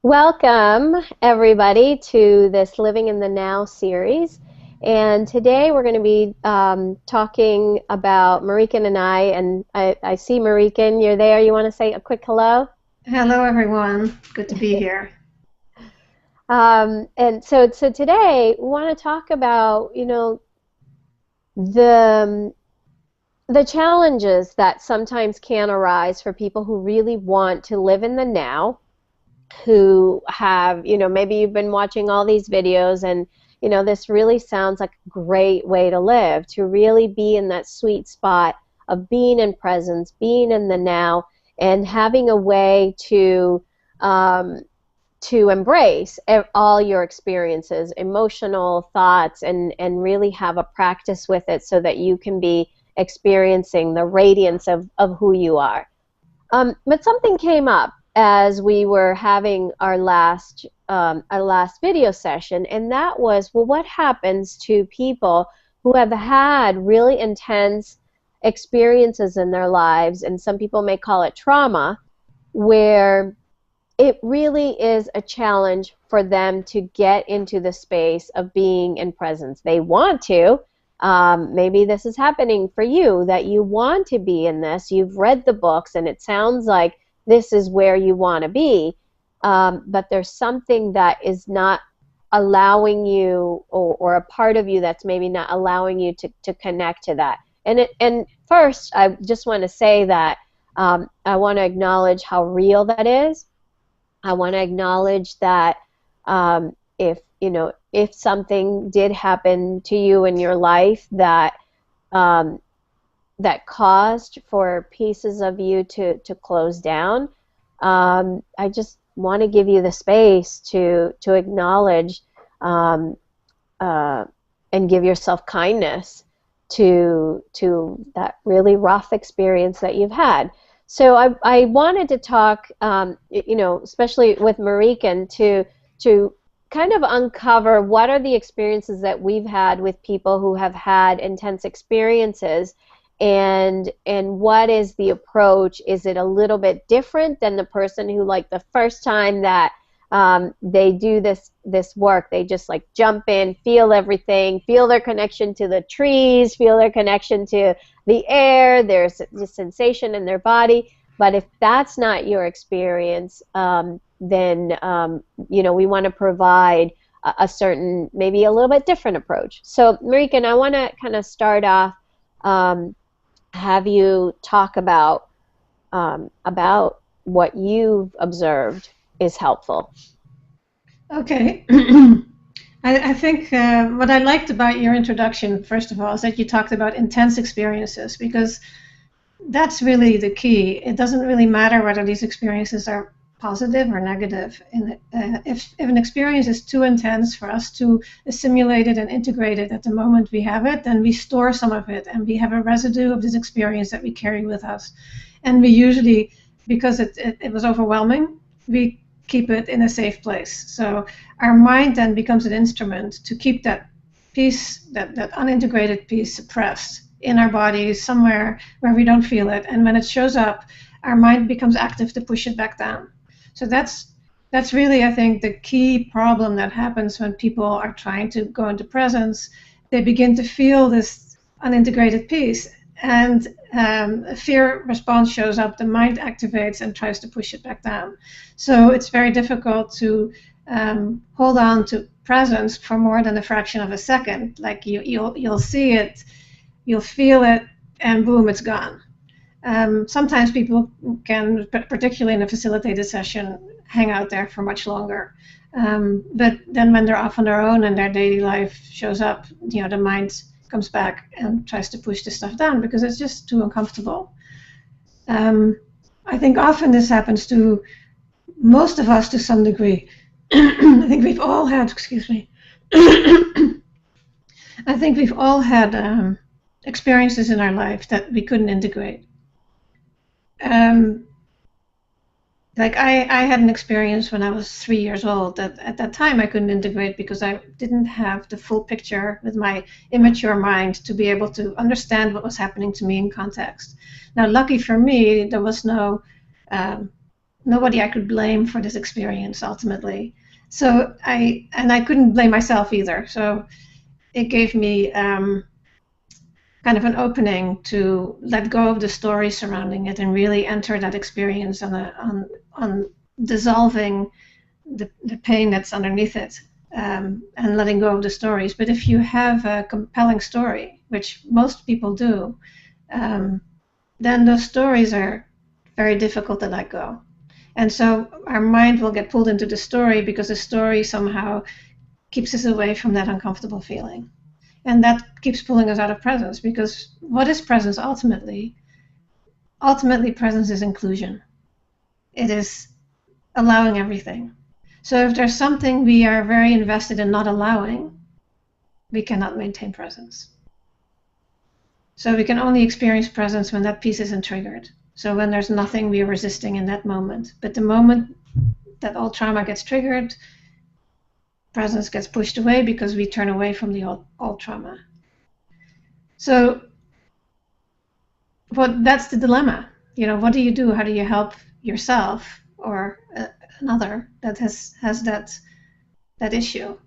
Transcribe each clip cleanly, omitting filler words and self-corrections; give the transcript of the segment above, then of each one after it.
Welcome, everybody, to this Living in the Now series. And today we're going to be talking about Marikan and I see Marikan, you're there. You want to say a quick hello? Hello, everyone. Good to be here. And so today we want to talk about, the the challenges that sometimes can arise for people who really want to live in the now, who have, maybe you've been watching all these videos and, this really sounds like a great way to live, to really be in that sweet spot of being in presence, being in the now, and having a way um, to embrace all your experiences, emotional thoughts, and really have a practice with it so that you can be experiencing the radiance of who you are. But something came up as we were having our last video session, and that was, well, what happens to people who have had really intense experiences in their lives, and some people may call it trauma, where it really is a challenge for them to get into the space of being in presence. They want to. Maybe this is happening for you, that you want to be in this. You've read the books, and it sounds like this is where you want to be. But there's something that is not allowing you, or a part of you that's maybe not allowing you to connect to that. And first, I just want to say that I want to acknowledge how real that is. I want to acknowledge that if something did happen to you in your life that um, that caused for pieces of you to close down, I just want to give you the space to acknowledge, um, uh, and give yourself kindness to that really rough experience that you've had. So I wanted to talk, especially with Marikan, to kind of uncover what are the experiences that we've had with people who have had intense experiences, and what is the approach? Is it a little bit different than the person who, like, the first time that they do this work, they just like jump in, feel everything, feel their connection to the trees, feel their connection to the air, there's the sensation in their body. But if that's not your experience, then we want to provide a certain, maybe a little bit different approach. So, Marikan, I want to kind of start off, um, have you talk about what you've observed is helpful. Okay. I think what I liked about your introduction, first of all, is that you talked about intense experiences, because that's really the key. It doesn't really matter whether these experiences are positive or negative. And if an experience is too intense for us to assimilate it and integrate it at the moment we have it, then we store some of it, and we have a residue of this experience that we carry with us. And we usually, because it was overwhelming, we keep it in a safe place. So our mind then becomes an instrument to keep that piece, that unintegrated piece, suppressed in our bodies somewhere where we don't feel it. And when it shows up, our mind becomes active to push it back down. So that's really, I think, the key problem that happens when people are trying to go into presence. They begin to feel this unintegrated piece, and a fear response shows up. The mind activates and tries to push it back down. So it's very difficult to hold on to presence for more than a fraction of a second. Like you'll see it, you'll feel it, and boom, it's gone. Sometimes people can, particularly in a facilitated session, hang out there for much longer. But then when they're off on their own and their daily life shows up, the mind comes back and tries to push the stuff down because it's just too uncomfortable. I think often this happens to most of us to some degree. I think we've all had, excuse me, I think we've all had experiences in our life that we couldn't integrate. Like I had an experience when I was 3 years old that at that time I couldn't integrate because I didn't have the full picture with my immature mind to be able to understand what was happening to me in context. Now, lucky for me, there was no nobody I could blame for this experience ultimately. So I couldn't blame myself either. So it gave me kind of an opening to let go of the story surrounding it and really enter that experience on dissolving the pain that's underneath it, and letting go of the stories. But if you have a compelling story, which most people do, then those stories are very difficult to let go. And so our mind will get pulled into the story because the story somehow keeps us away from that uncomfortable feeling. And that keeps pulling us out of presence, because what is presence ultimately? Ultimately, presence is inclusion. It is allowing everything. So if there's something we are very invested in not allowing, we cannot maintain presence. So we can only experience presence when that piece isn't triggered. So when there's nothing we are resisting in that moment. But the moment that old trauma gets triggered, presence gets pushed away because we turn away from the old trauma. So that's the dilemma. What do you do? How do you help yourself or another that has that issue?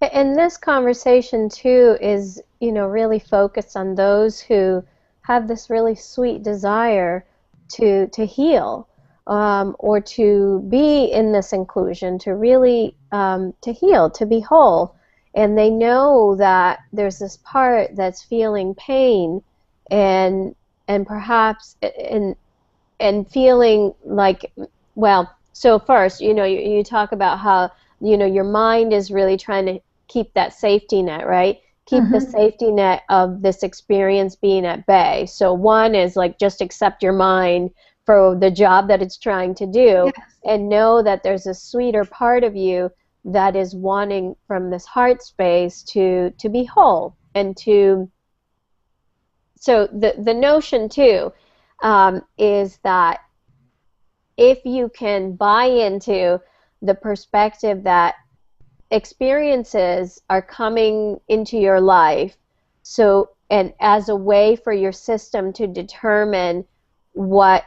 And this conversation too is, really focused on those who have this really sweet desire to heal, or to be in this inclusion, to really to heal, to be whole. And they know that there's this part that's feeling pain and perhaps and feeling like, well, so first, you talk about how, your mind is really trying to keep that safety net, right? Keep the safety net of this experience being at bay. So one is like, just accept your mind for the job that it's trying to do, Yes. and know that there's a sweeter part of you that is wanting from this heart space to be whole and to. So the notion too is that if you can buy into the perspective that experiences are coming into your life, so, and as a way for your system to determine what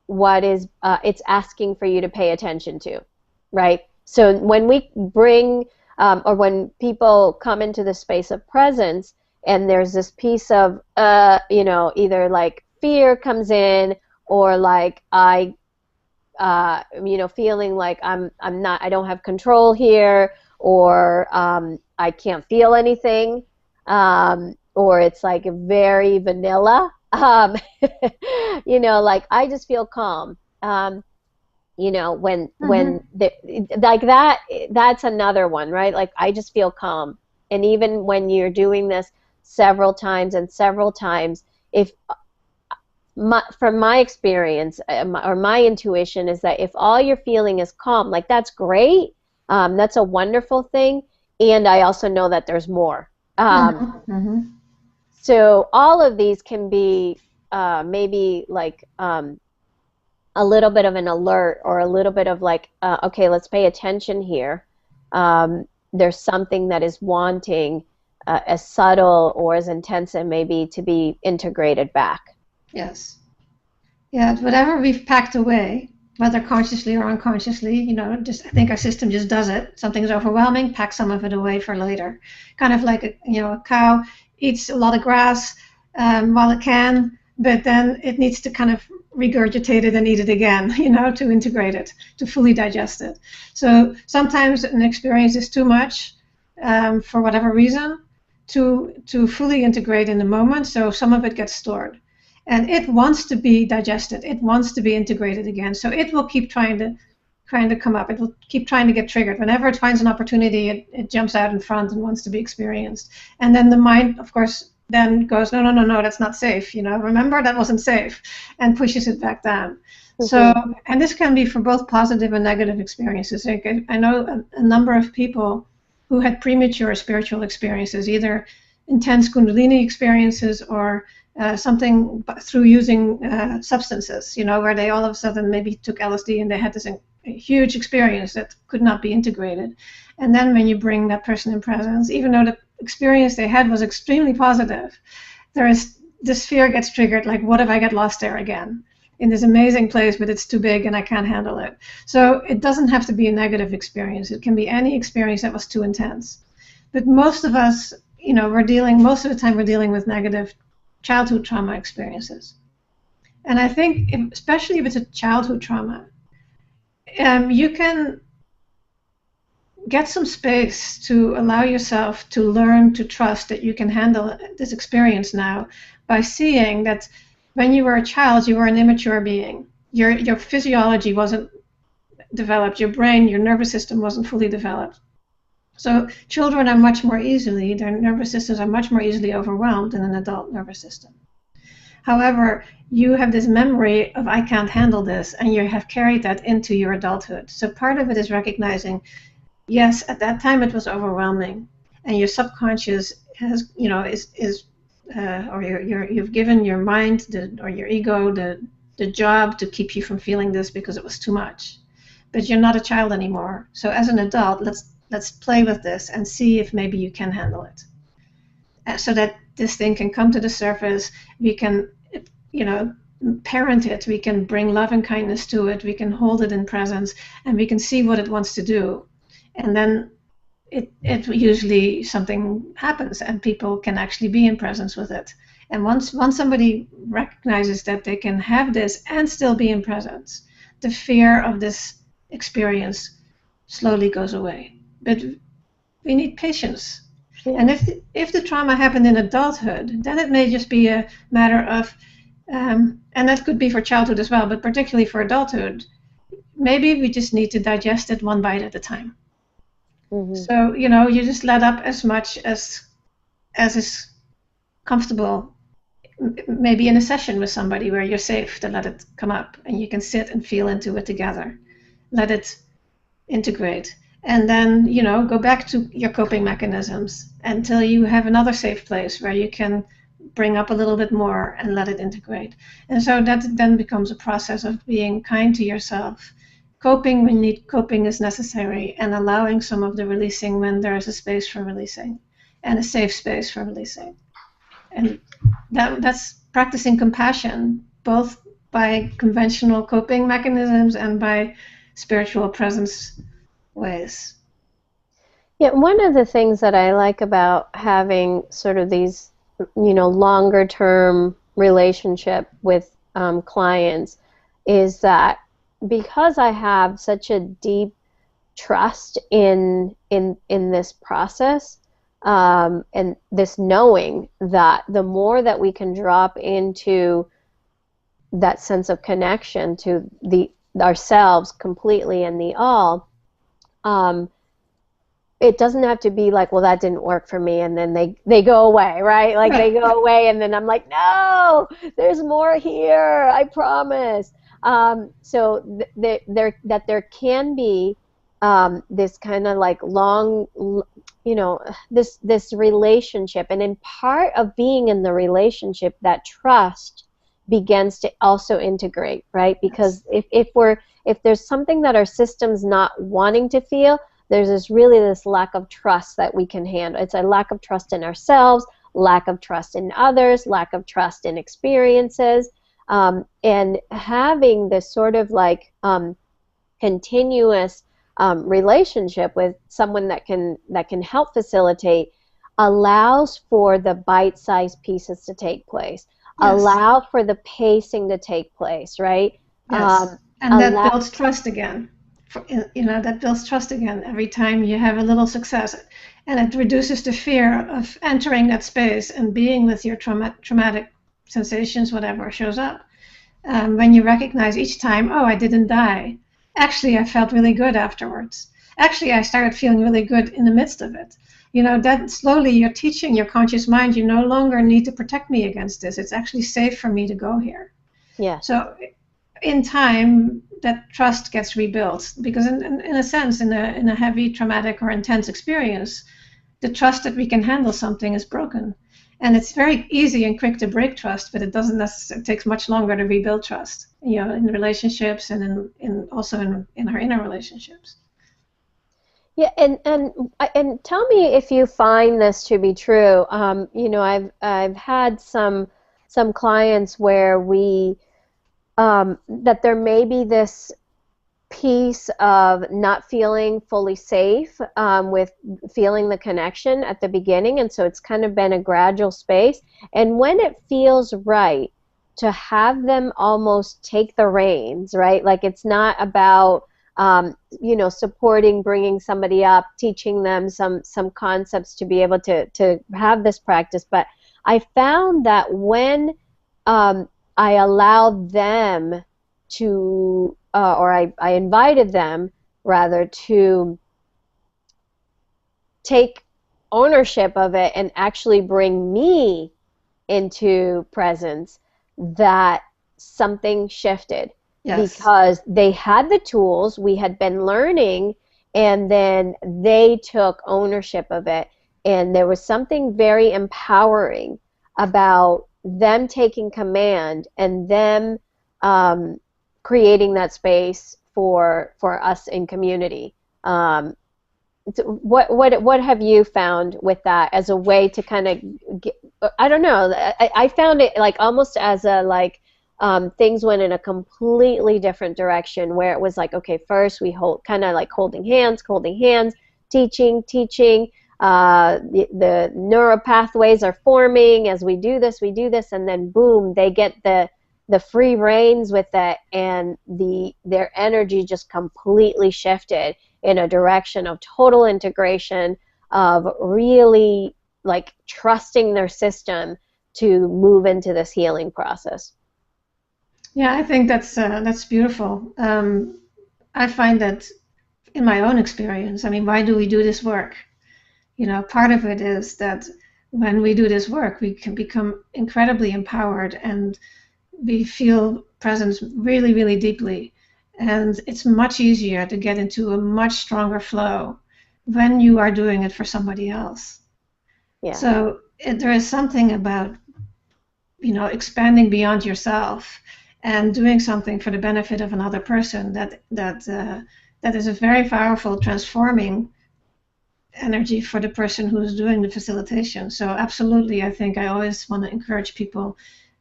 is it's asking for you to pay attention to, right? So when we bring or when people come into the space of presence, and there's this piece of either like fear comes in, or like feeling like I don't have control here, or I can't feel anything, or it's like very vanilla, like I just feel calm, when like that's another one, right? Like I just feel calm. And even when you're doing this several times, if from my experience, or my intuition is that if all you're feeling is calm, like that's great, that's a wonderful thing, and I also know that there's more. So all of these can be maybe like a little bit of an alert, or a little bit of like, okay, let's pay attention here. There's something that is wanting as subtle or as intense, and maybe to be integrated back. Yes. Yeah, whatever we've packed away, whether consciously or unconsciously, I think our system just does it. Something's overwhelming, pack some of it away for later. Kind of like a cow eats a lot of grass while it can, but then it needs to kind of regurgitate it and eat it again, to integrate it, to fully digest it. So sometimes an experience is too much for whatever reason to fully integrate in the moment, so some of it gets stored. And it wants to be digested. It wants to be integrated again. So it will keep trying to come up. It will keep trying to get triggered. Whenever it finds an opportunity, it jumps out in front and wants to be experienced. And then the mind, of course, then goes, no, that's not safe. Remember, that wasn't safe, and pushes it back down. So, and this can be for both positive and negative experiences. I know a number of people who had premature spiritual experiences, either intense Kundalini experiences or something through using substances, where they all of a sudden maybe took LSD and they had this huge experience that could not be integrated. And then when you bring that person in presence, even though the experience they had was extremely positive, this fear gets triggered, like, what if I get lost there again? in this amazing place, but it's too big and I can't handle it. So it doesn't have to be a negative experience. It can be any experience that was too intense. But most of us, most of the time we're dealing with negative childhood trauma experiences. And I think, especially if it's a childhood trauma, you can get some space to allow yourself to learn to trust that you can handle this experience now by seeing that when you were a child, you were an immature being. Your physiology wasn't developed. Your brain, your nervous system wasn't fully developed. So children are much more easily, their nervous systems are much more easily overwhelmed than an adult nervous system. However, you have this memory of I can't handle this, and you have carried that into your adulthood. So part of it is recognizing, yes, at that time it was overwhelming, and your subconscious has, or you've given your mind or your ego the job to keep you from feeling this because it was too much. But you're not a child anymore. So as an adult, let's play with this and see if maybe you can handle it. So that this thing can come to the surface, we can, parent it, we can bring love and kindness to it, we can hold it in presence, and we can see what it wants to do. And then it usually something happens and people can actually be in presence with it. And once somebody recognizes that they can have this and still be in presence, the fear of this experience slowly goes away. But we need patience. Yeah. And if the trauma happened in adulthood, then it may just be a matter of, and that could be for childhood as well, but particularly for adulthood, maybe we just need to digest it one bite at a time. Mm-hmm. So, you just let up as much as is comfortable, maybe in a session with somebody where you're safe to let it come up and you can sit and feel into it together. Let it integrate. And then, go back to your coping mechanisms until you have another safe place where you can bring up a little bit more and let it integrate. And so that then becomes a process of being kind to yourself, coping when coping is necessary, and allowing some of the releasing when there is a space for releasing and a safe space for releasing. And that's practicing compassion, both by conventional coping mechanisms and by spiritual presence ways. Yeah, one of the things that I like about having sort of these, longer term relationship with clients is that because I have such a deep trust in this process, and this knowing that the more that we can drop into that sense of connection to ourselves completely and the all, it doesn't have to be like, well, that didn't work for me, and then they go away, right? Like they go away, and then I'm like, no, there's more here, I promise. So there can be this kind of like long, this relationship, and in part of being in the relationship, that trust begins to also integrate, right? Because if there's something that our system's not wanting to feel, there's this lack of trust that we can handle. It's a lack of trust in ourselves, lack of trust in others, lack of trust in experiences, and having this sort of like continuous relationship with someone that can help facilitate allows for the bite-sized pieces to take place. Yes. Allow for the pacing to take place, right? Yes. And that builds trust again. That builds trust again every time you have a little success, and it reduces the fear of entering that space and being with your traumatic sensations, whatever shows up. When you recognize each time, oh, I didn't die. Actually, I felt really good afterwards. Actually, I started feeling really good in the midst of it. That slowly you're teaching your conscious mind, you no longer need to protect me against this. It's actually safe for me to go here. Yeah. So in time, that trust gets rebuilt, because in a sense, in a heavy traumatic or intense experience, the trust that we can handle something is broken. And it's very easy and quick to break trust, but it doesn't necessarily, it takes much longer to rebuild trust, in relationships and also in our inner relationships. Yeah, and tell me if you find this to be true. I've had some clients where we that there may be this piece of not feeling fully safe with feeling the connection at the beginning, and so it's kind of been a gradual space. And when it feels right to have them almost take the reins, right? Like it's not about supporting, bringing somebody up, teaching them some concepts to be able to have this practice. But I found that when I allowed them to or I invited them rather to take ownership of it and actually bring me into presence, that something shifted. Yes. Because they had the tools, we had been learning, and then they took ownership of it. And there was something very empowering about them taking command and them creating that space for us in community. What have you found with that as a way to kind of get, I don't know, I found it like almost as a like things went in a completely different direction, where it was like, okay, first we hold kind of like holding hands, teaching, the neural pathways are forming as we do this, and then boom, they get the free reins with it, and their energy just completely shifted in a direction of total integration, of really like trusting their system to move into this healing process. Yeah, I think that's beautiful. I find that in my own experience. I mean, why do we do this work? Part of it is that when we do this work, we can become incredibly empowered, and we feel presence really, really deeply. And it's much easier to get into a much stronger flow when you are doing it for somebody else. Yeah. So there is something about, expanding beyond yourself and doing something for the benefit of another person that is a very powerful, transforming energy for the person who is doing the facilitation. So absolutely, I think I always want to encourage people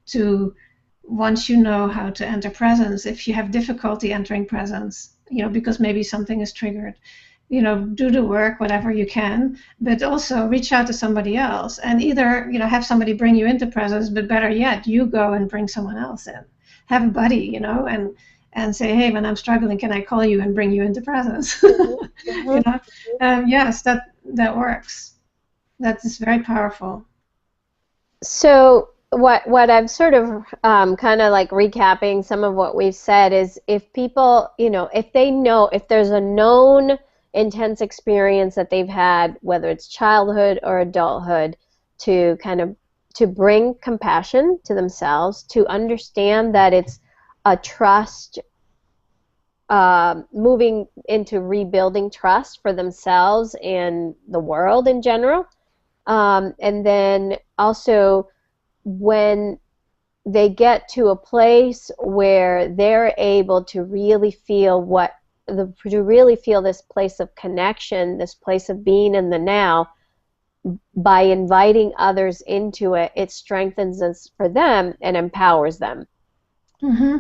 to, once you know how to enter presence, if you have difficulty entering presence, because maybe something is triggered, do the work, whatever you can, but also reach out to somebody else and either, have somebody bring you into presence, but better yet, you go and bring someone else in. Have a buddy, and say, hey, when I'm struggling, can I call you and bring you into presence? Mm-hmm. Yes, that works. That is very powerful. So what I'm sort of kind of like recapping some of what we've said is, if people, if they know, if there's a known intense experience that they've had, whether it's childhood or adulthood, to kind of to bring compassion to themselves, to understand that it's a trust, moving into rebuilding trust for themselves and the world in general. And then also, when they get to a place where they're able to really feel this place of connection, this place of being in the now, by inviting others into it, it strengthens us for them and empowers them. Mm-hmm.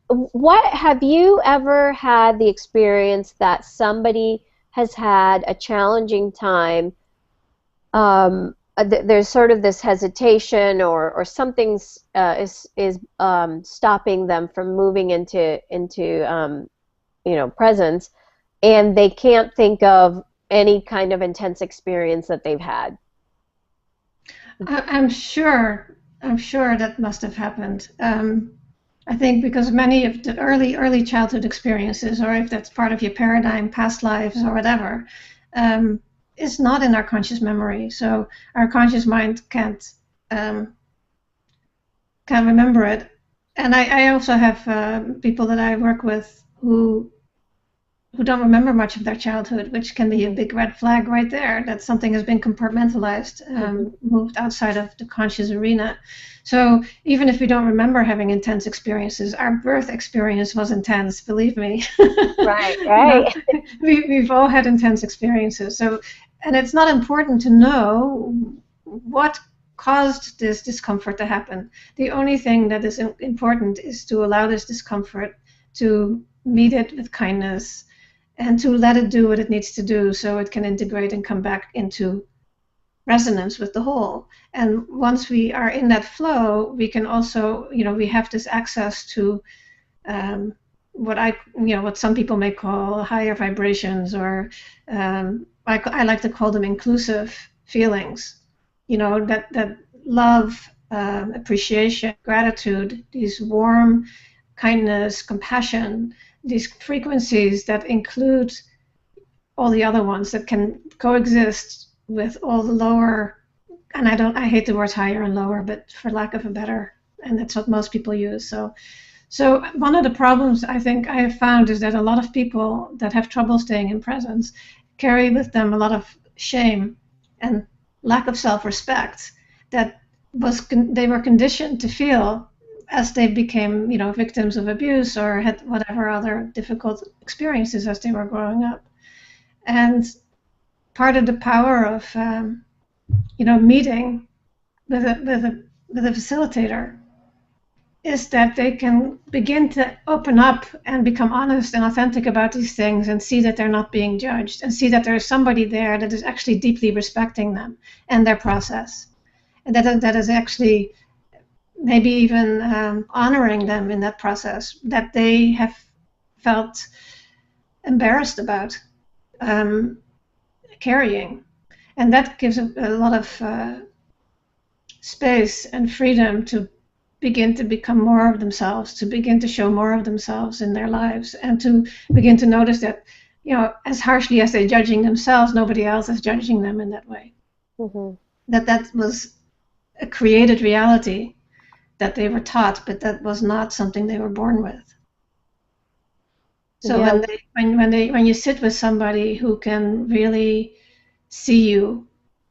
What have you ever had the experience that somebody has had a challenging time? There's sort of this hesitation, or something is stopping them from moving into presence, and they can't think of any kind of intense experience that they've had. I'm sure that must have happened. I think because many of the early childhood experiences, or if that's part of your paradigm, past lives or whatever, is not in our conscious memory. So our conscious mind can't remember it. And I also have people that I work with who don't remember much of their childhood, which can be a big red flag right there, that something has been compartmentalized, moved outside of the conscious arena. So even if we don't remember having intense experiences, our birth experience was intense, believe me. Right. We've all had intense experiences. So, and it's not important to know what caused this discomfort to happen. The only thing that is important is to allow this discomfort, to meet it with kindness, and to let it do what it needs to do so it can integrate and come back into resonance with the whole. And once we are in that flow, we can also, we have this access to what some people may call higher vibrations, or I like to call them inclusive feelings. That love, appreciation, gratitude, these warm kindness, compassion, these frequencies that include all the other ones that can coexist with all the lower, and I hate the words higher and lower, but for lack of a better, and that's what most people use. So one of the problems I think I have found is that a lot of people that have trouble staying in presence carry with them a lot of shame and lack of self-respect that they were conditioned to feel as they became, victims of abuse or had whatever other difficult experiences as they were growing up. And part of the power of, meeting with a facilitator is that they can begin to open up and become honest and authentic about these things, and see that they're not being judged, and see that there's somebody there that is actually deeply respecting them and their process, and that is actually maybe even honoring them in that process that they have felt embarrassed about carrying. And that gives a lot of space and freedom to begin to become more of themselves, to begin to show more of themselves in their lives, and to begin to notice that, as harshly as they're judging themselves, nobody else is judging them in that way. Mm-hmm. That was a created reality that they were taught, but that was not something they were born with. So yeah. when you sit with somebody who can really see you,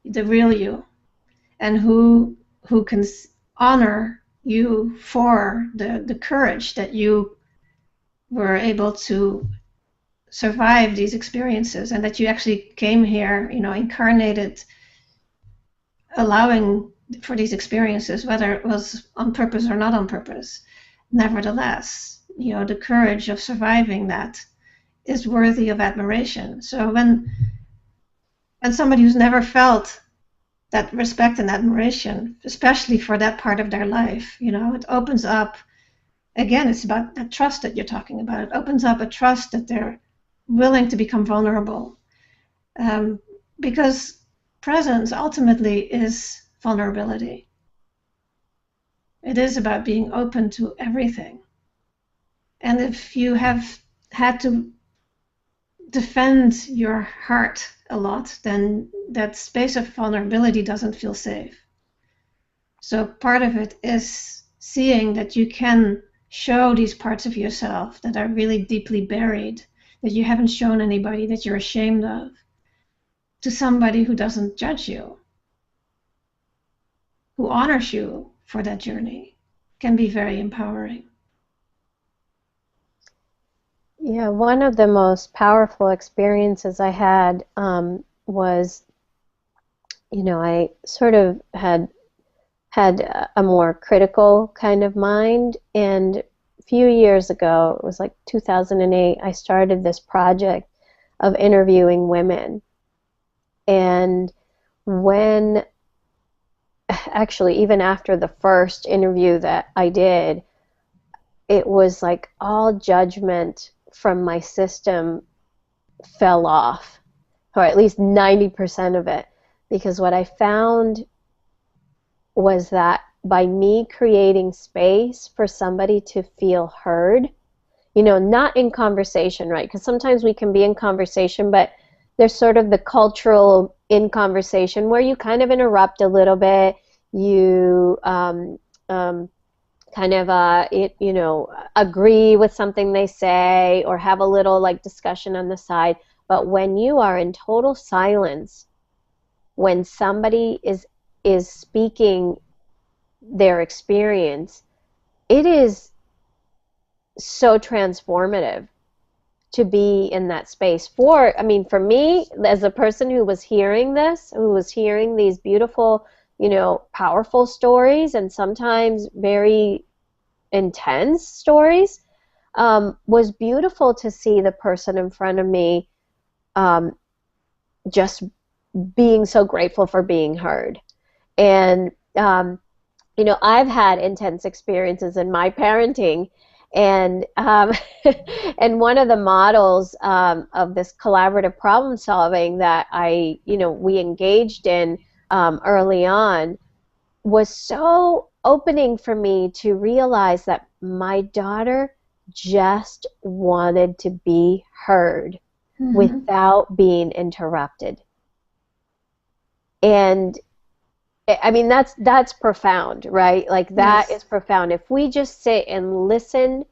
the real you, and who can honor you for the courage that you were able to survive these experiences, and that you actually came here, incarnated, allowing for these experiences, whether it was on purpose or not on purpose. Nevertheless, the courage of surviving that is worthy of admiration. So when somebody who's never felt that respect and admiration, especially for that part of their life, it opens up, again, it's about that trust that you're talking about. It opens up a trust that they're willing to become vulnerable. Because presence ultimately is vulnerability. It is about being open to everything. And if you have had to defend your heart a lot, then that space of vulnerability doesn't feel safe. So part of it is seeing that you can show these parts of yourself that are really deeply buried, that you haven't shown anybody, that you're ashamed of, to somebody who doesn't judge you, who honors you for that journey, can be very empowering. Yeah, one of the most powerful experiences I had was, I sort of had a more critical kind of mind, and a few years ago, it was like 2008, I started this project of interviewing women. And actually, even after the first interview that I did, it was like all judgment from my system fell off, or at least 90% of it, because what I found was that by me creating space for somebody to feel heard, not in conversation, right? Because sometimes we can be in conversation, but there's sort of the cultural in conversation where you kind of interrupt a little bit, you kind of agree with something they say, or have a little discussion on the side. But when you are in total silence, when somebody is speaking their experience, it is so transformative to be in that space. For me, as a person who was hearing this, who was hearing these beautiful powerful stories and sometimes very intense stories, was beautiful to see the person in front of me just being so grateful for being heard. And I've had intense experiences in my parenting, and and one of the models of this collaborative problem solving that we engaged in early on was so opening for me to realize that my daughter just wanted to be heard without being interrupted. And I mean, that's profound, right? Like that is profound. If we just sit and listen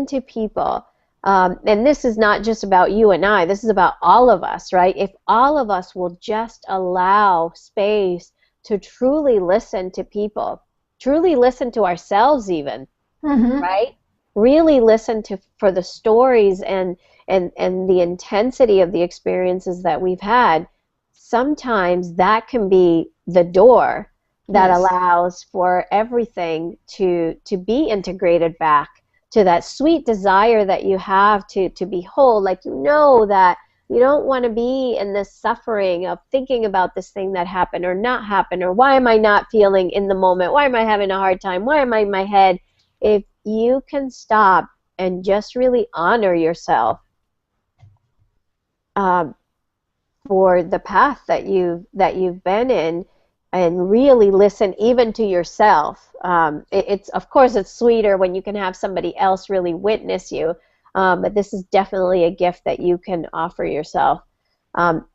to people, and this is not just about you and I, this is about all of us, right? If all of us will just allow space to truly listen to people, truly listen to ourselves even, right? Really listen for the stories and the intensity of the experiences that we've had. Sometimes that can be the door that allows for everything to be integrated back to that sweet desire that you have to be whole. Like, that you don't want to be in this suffering of thinking about this thing that happened or not happened, or why am I not feeling in the moment? Why am I having a hard time? Why am I in my head? If you can stop and just really honor yourself for the path that you've been in, and really listen even to yourself. It's of course it's sweeter when you can have somebody else really witness you, but this is definitely a gift that you can offer yourself.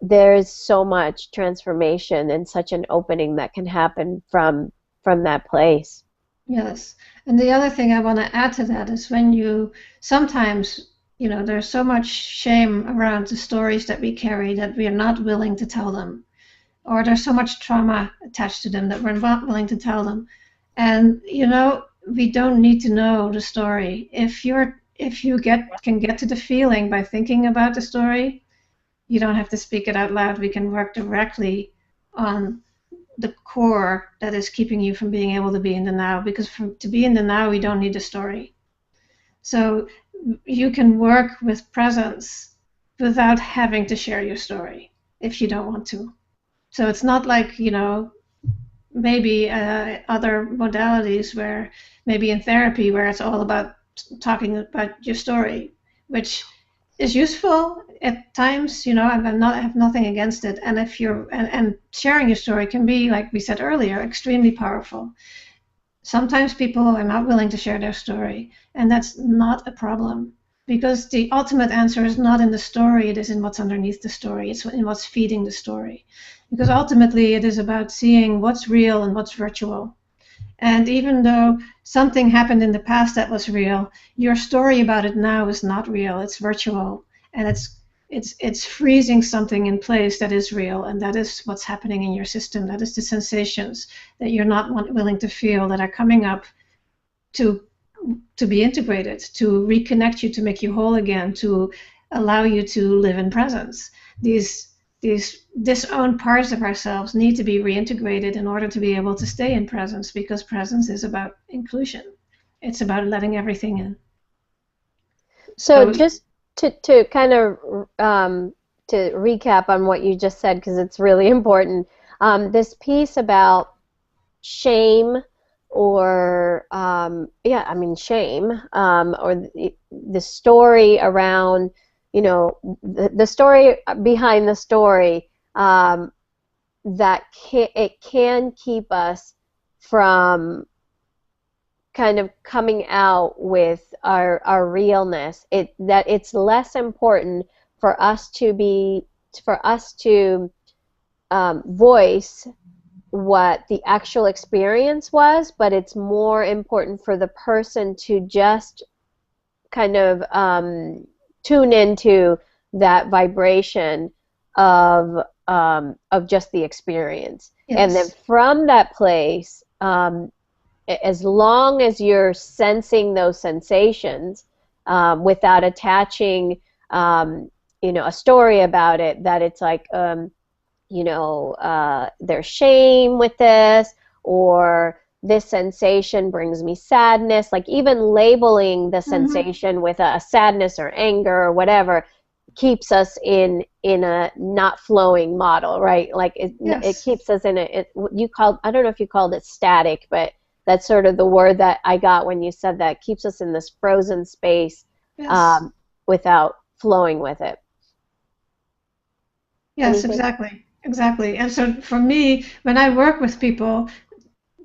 There's so much transformation and such an opening that can happen from that place. Yes, and the other thing I want to add to that is when you sometimes, there's so much shame around the stories that we carry that we are not willing to tell them, or there's so much trauma attached to them that we're not willing to tell them. And we don't need to know the story. If you can get to the feeling by thinking about the story, you don't have to speak it out loud. We can work directly on the core that is keeping you from being able to be in the now, because to be in the now, we don't need a story. So you can work with presence without having to share your story if you don't want to. So it's not like, maybe other modalities where maybe in therapy where it's all about talking about your story, which is useful at times, I have nothing against it. And if and sharing your story can be, like we said earlier, extremely powerful. Sometimes people are not willing to share their story, and that's not a problem, because the ultimate answer is not in the story, it is in what's underneath the story, it's in what's feeding the story. Because ultimately it is about seeing what's real and what's virtual. And even though something happened in the past that was real, your story about it now is not real, it's virtual, and it's freezing something in place that is real, and that is what's happening in your system. That is the sensations that you're not willing to feel that are coming up to be integrated, to reconnect you, to make you whole again, to allow you to live in presence. These disowned parts of ourselves need to be reintegrated in order to be able to stay in presence, because presence is about inclusion. It's about letting everything in. So just to kind of to recap on what you just said, because it's really important, this piece about shame or shame, or the story around, the story behind the story, that it can keep us from kind of coming out with our realness. That it's less important for us to voice what the actual experience was, but it's more important for the person to just kind of tune into that vibration of just the experience. Yes. And then from that place, as long as you're sensing those sensations without attaching a story about it, that it's like there's shame with this, or this sensation brings me sadness. Like even labeling the sensation with a sadness or anger or whatever keeps us in a not flowing model, right? Like it keeps us in I don't know if you called it static, but that's sort of the word that I got when you said that. It keeps us in this frozen space without flowing with it. Yes, exactly. And so for me, when I work with people,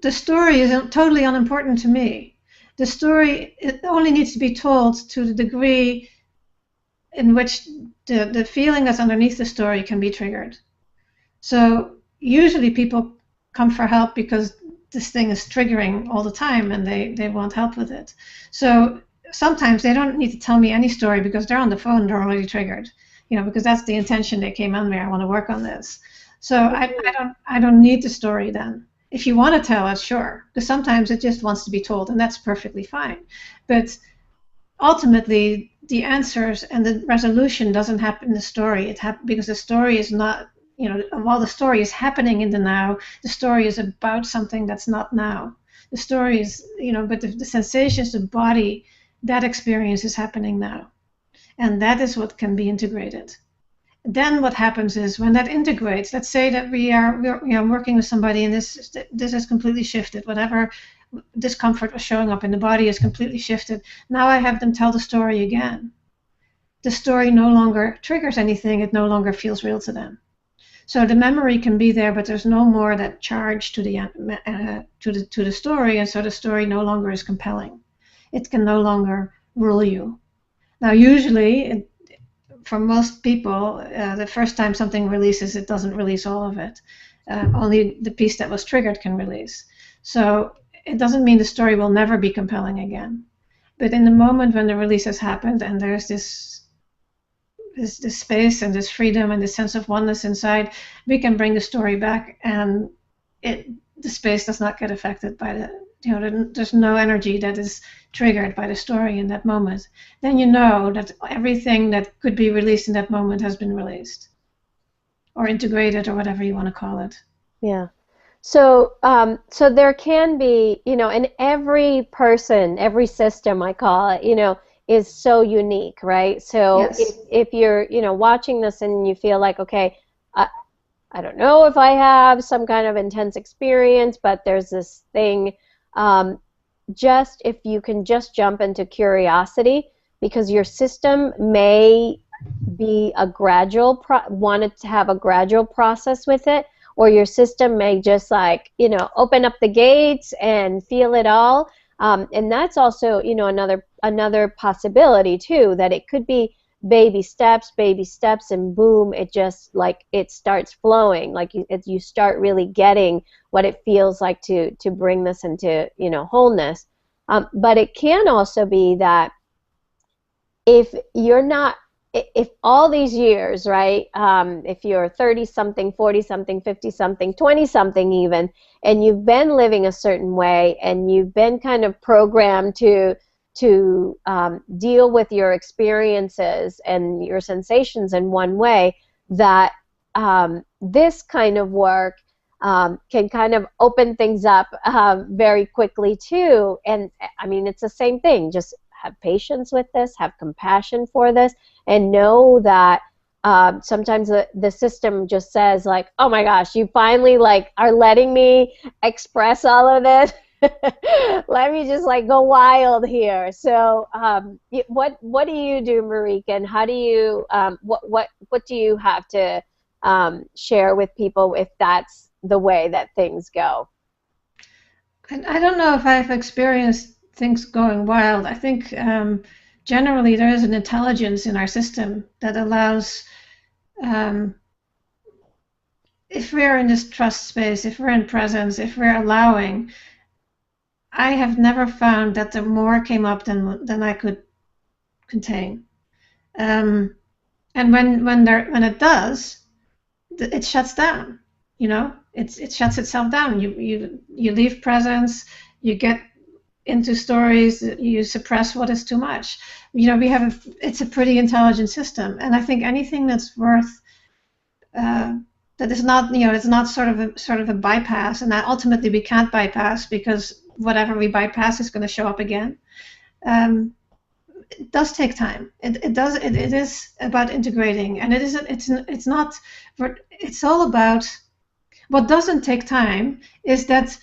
the story is totally unimportant to me. The story, it only needs to be told to the degree in which the feeling that's underneath the story can be triggered. So usually people come for help because this thing is triggering all the time and they want help with it. So sometimes they don't need to tell me any story because they're on the phone, they're already triggered, because that's the intention they came on me. I want to work on this. So I don't need the story then. If you want to tell it, sure, because sometimes it just wants to be told, and that's perfectly fine. But ultimately, the answers and the resolution doesn't happen in the story. It happens because the story is not, while the story is happening in the now, the story is about something that's not now. The story is, but the sensations, the body, that experience is happening now. And that is what can be integrated. Then what happens is when that integrates, let's say that we're working with somebody and this has completely shifted, whatever discomfort was showing up in the body is completely shifted. Now I have them tell the story again. The story no longer triggers anything, it no longer feels real to them. So the memory can be there, but there's no more that charge to the story, and so the story no longer is compelling. It can no longer rule you. Now usually, for most people, the first time something releases, it doesn't release all of it. Only the piece that was triggered can release. So it doesn't mean the story will never be compelling again. But in the moment when the release has happened and there's this space and this freedom and this sense of oneness inside, we can bring the story back, and the space does not get affected by there's no energy that is triggered by the story in that moment. Then you know that everything that could be released in that moment has been released or integrated or whatever you want to call it. Yeah. So there can be, and every person, every system, I call it, is so unique, right? So yes. if you're, watching this and you feel like, okay, I don't know if I have some kind of intense experience, but there's this thing, just if you can just jump into curiosity, because your system may be wanted to have a gradual process with it, or your system may just open up the gates and feel it all, and that's also another possibility too, that it could be baby steps, and boom, it just it starts flowing, you start really getting what it feels like to bring this into wholeness. But it can also be that if all these years, right, if you're 30-something, 40-something, 50-something, 20-something even, and you've been living a certain way and you've been kind of programmed to deal with your experiences and your sensations in one way, that this kind of work can kind of open things up very quickly too. And I mean, it's the same thing. Just have patience with this, have compassion for this, and know that sometimes the system just says oh my gosh, you finally are letting me express all of this. Let me just go wild here. So what do you do, Marieke, and how do you what do you have to share with people if that's the way that things go? I don't know if I've experienced things going wild. I think generally there is an intelligence in our system that allows, if we're in this trust space, if we're in presence, if we're allowing, I have never found that the more came up than I could contain. And when it does, it shuts down. It shuts itself down. You leave presence. You get into stories. You suppress what is too much. It's a pretty intelligent system, and I think anything that's worth That is not, it's not sort of a bypass, and that ultimately we can't bypass because whatever we bypass is going to show up again. It does take time. It is about integrating, and it's not. It's all about what doesn't take time is that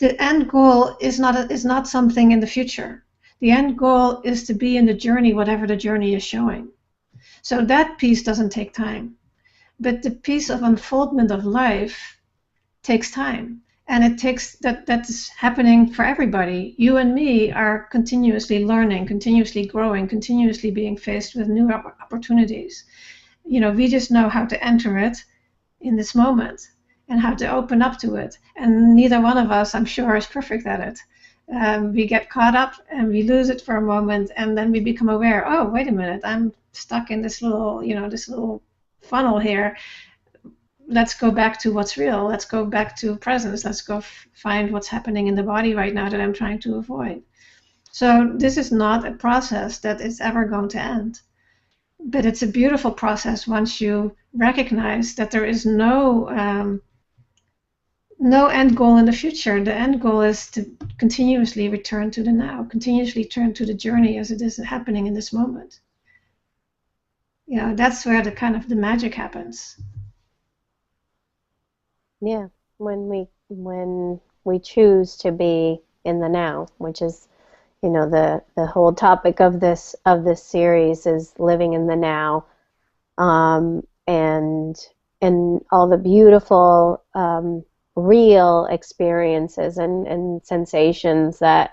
the end goal is not something in the future. The end goal is to be in the journey, whatever the journey is showing. So that piece doesn't take time. But the piece of unfoldment of life takes time. And it takes that's happening for everybody. You and me are continuously learning, continuously growing, continuously being faced with new opportunities. We just know how to enter it in this moment and how to open up to it. And neither one of us, I'm sure, is perfect at it. We get caught up and we lose it for a moment, and then we become aware, oh, wait a minute, I'm stuck in this little funnel here. Let's go back to what's real. Let's go back to presence. Let's go find what's happening in the body right now that I'm trying to avoid. So this is not a process that is ever going to end. But it's a beautiful process once you recognize that there is no end goal in the future. The end goal is to continuously return to the now, continuously turn to the journey as it is happening in this moment. That's where the magic happens. Yeah, when we choose to be in the now, which is, the whole topic of this series is living in the now, and all the beautiful real experiences and sensations that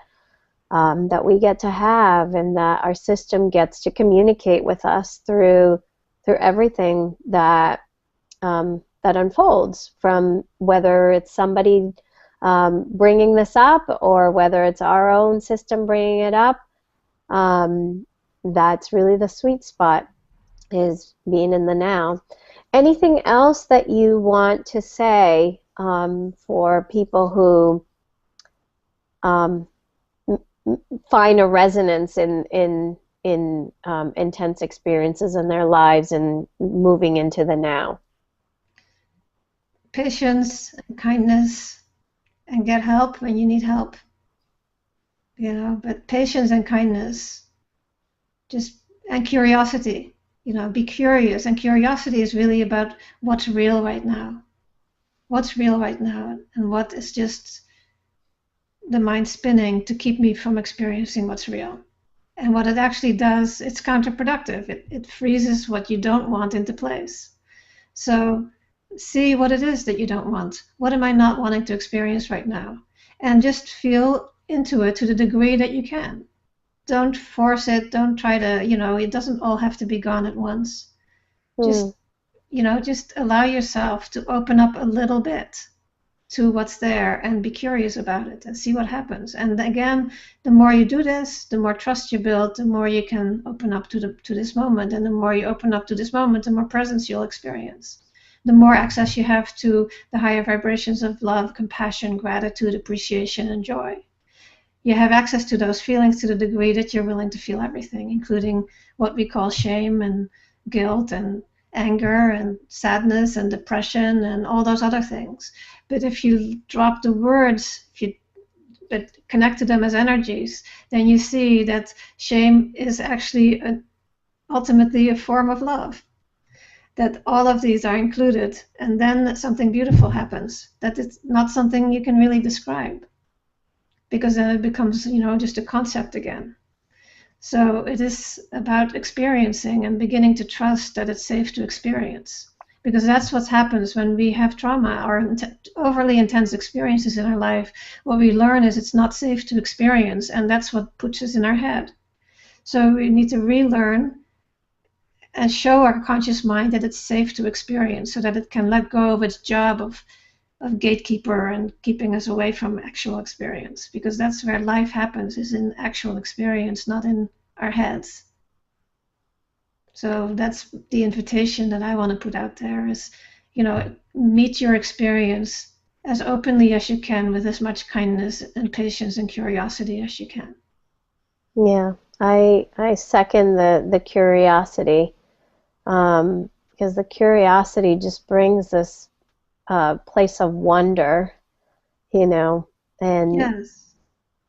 we get to have, and that our system gets to communicate with us through everything that unfolds, from whether it's somebody bringing this up or whether it's our own system bringing it up. That's really the sweet spot, is being in the now. Anything else that you want to say for people who find a resonance in intense experiences in their lives and moving into the now? Patience, kindness, and get help when you need help. But patience and kindness, and curiosity. Be curious. And curiosity is really about what's real right now. What's real right now, and what is just the mind spinning to keep me from experiencing what's real. And what it actually does, it's counterproductive. It freezes what you don't want into place. So see what it is that you don't want. What am I not wanting to experience right now? And just feel into it to the degree that you can. Don't force it. Don't try to, it doesn't all have to be gone at once. Just allow yourself to open up a little bit to what's there and be curious about it and see what happens. And again, the more you do this, the more trust you build, the more you can open up to this moment. And the more you open up to this moment, the more presence you'll experience. The more access you have to the higher vibrations of love, compassion, gratitude, appreciation, and joy. You have access to those feelings to the degree that you're willing to feel everything, including what we call shame and guilt and anger and sadness and depression and all those other things. But if you drop the words, but connect to them as energies, then you see that shame is actually ultimately a form of love. That all of these are included, and then something beautiful happens. That it's not something you can really describe, because then it becomes, just a concept again. So it is about experiencing and beginning to trust that it's safe to experience, because that's what happens when we have trauma or overly intense experiences in our life. What we learn is it's not safe to experience, and that's what puts us in our head. So we need to relearn and show our conscious mind that it's safe to experience, so that it can let go of its job of gatekeeper and keeping us away from actual experience, because that's where life happens, is in actual experience, not in our heads. So that's the invitation that I want to put out there, is, meet your experience as openly as you can, with as much kindness and patience and curiosity as you can. Yeah, I second the curiosity, because the curiosity just brings this place of wonder, you know, and Yes.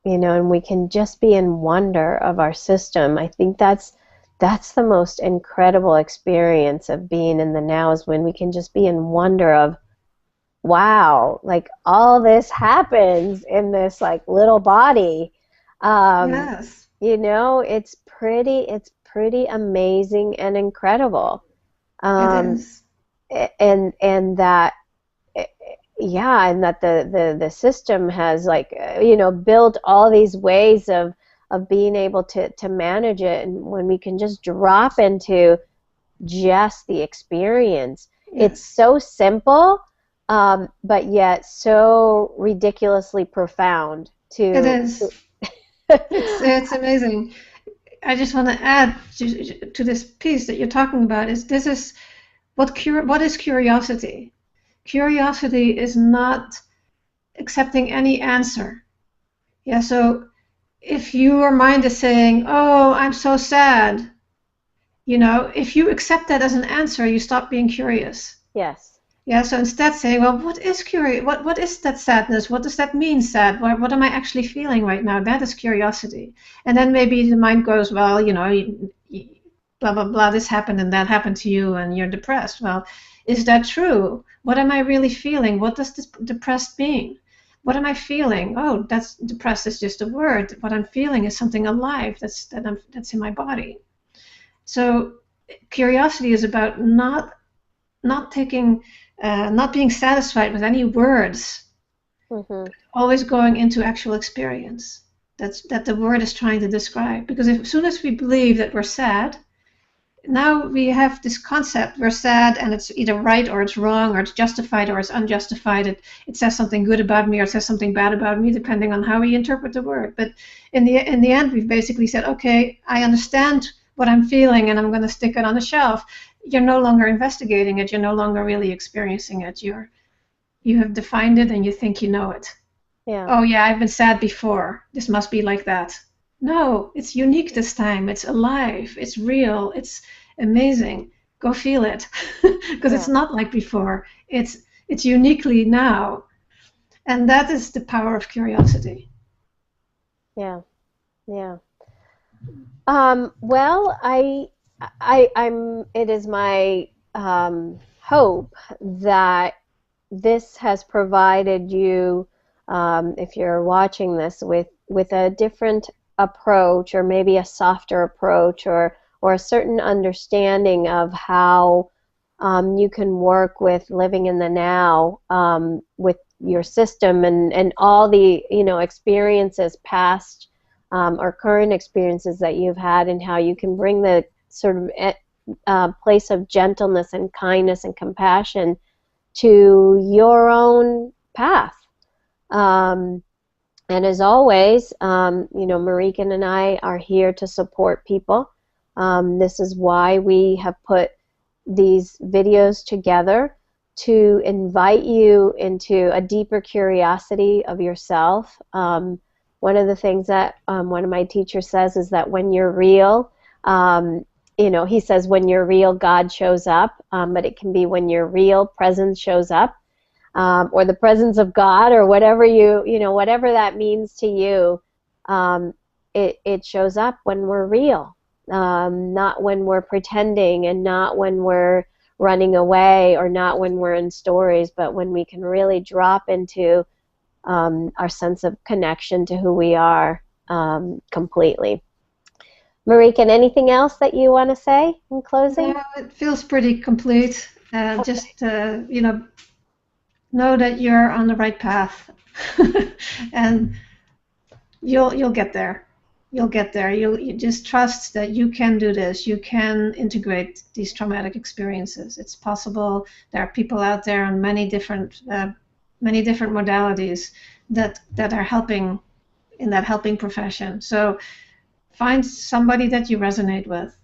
and we can just be in wonder of our system. I think that's the most incredible experience of being in the now, is when we can just be in wonder of, wow, like all this happens in this like little body. Um, Yes. it's pretty amazing and incredible. It Um, is. and that yeah, and that the system has like built all these ways of being able to manage it, and when we can just drop into just the experience, it's Yes. so simple, but yet so ridiculously profound It to is. It's amazing. I just want to add to this piece that you're talking about is this is what is curiosity? Curiosity is not accepting any answer. Yeah, so if your mind is saying, "Oh, I'm so sad," if you accept that as an answer, you stop being curious. yes. Yeah, so instead say, well, what is curious? What is that sadness? What does that mean, sad? What am I actually feeling right now? That is curiosity. And then maybe the mind goes, well, blah, blah, blah, this happened and that happened to you and you're depressed. Well, is that true? What am I really feeling? What does this depressed mean? What am I feeling? Oh, that's depressed is just a word. What I'm feeling is something alive that's in my body. So curiosity is about not taking, not being satisfied with any words, Hmm. always going into actual experience. That the word is trying to describe. Because as soon as we believe that we're sad, now we have this concept we're sad and it's either right or it's wrong or it's justified or it's unjustified. It says something good about me or it says something bad about me, depending on how we interpret the word. But in the end, we've basically said, okay, I understand what I'm feeling and I'm going to stick it on the shelf. You're no longer investigating it. You're no longer really experiencing it. You have defined it and you think you know it. Yeah. Oh yeah, I've been sad before. This must be like that. No, it's unique this time. It's alive. It's real. It's amazing. Go feel it, because it's Yeah. not like before. It's uniquely now, and that is the power of curiosity. Yeah. Yeah. Well, it is my hope that this has provided you, if you're watching this, with a different approach, or maybe a softer approach, or a certain understanding of how you can work with living in the now, with your system, and all the experiences, past or current experiences that you've had, and how you can bring the sort of place of gentleness and kindness and compassion to your own path. Um, and as always, Marikan and I are here to support people. This is why we have put these videos together, to invite you into a deeper curiosity of yourself. One of the things that one of my teachers says is that when you're real, he says when you're real, God shows up, but it can be when you're real, presence shows up, or the presence of God, or whatever whatever that means to you. It shows up when we're real, not when we're pretending, and not when we're running away, or not when we're in stories, but when we can really drop into our sense of connection to who we are, completely. Marikan, anything else that you want to say in closing? No, it feels pretty complete. Okay. Just know that you're on the right path, and you'll get there. You'll get there. You just trust that you can do this. You can integrate these traumatic experiences. It's possible. There are people out there on many different modalities that are helping in that helping profession. So find somebody that you resonate with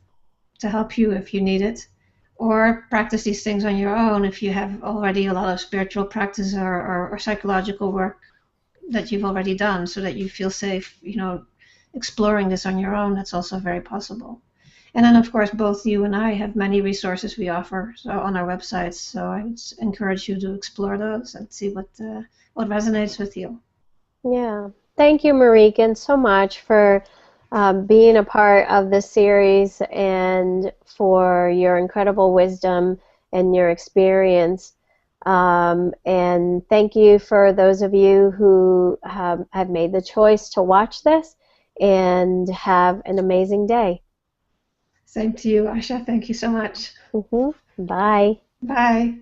to help you if you need it, or practice these things on your own if you have already a lot of spiritual practice or psychological work that you've already done, so that you feel safe, exploring this on your own. That's also very possible. And then, of course, both you and I have many resources we offer on our websites. So I would encourage you to explore those and see what resonates with you. Yeah. Thank you, Marieke, so much for being a part of this series and for your incredible wisdom and your experience. And thank you for those of you who have made the choice to watch this, and have an amazing day. Same to you, Asha. Thank you so much. Bye. Bye.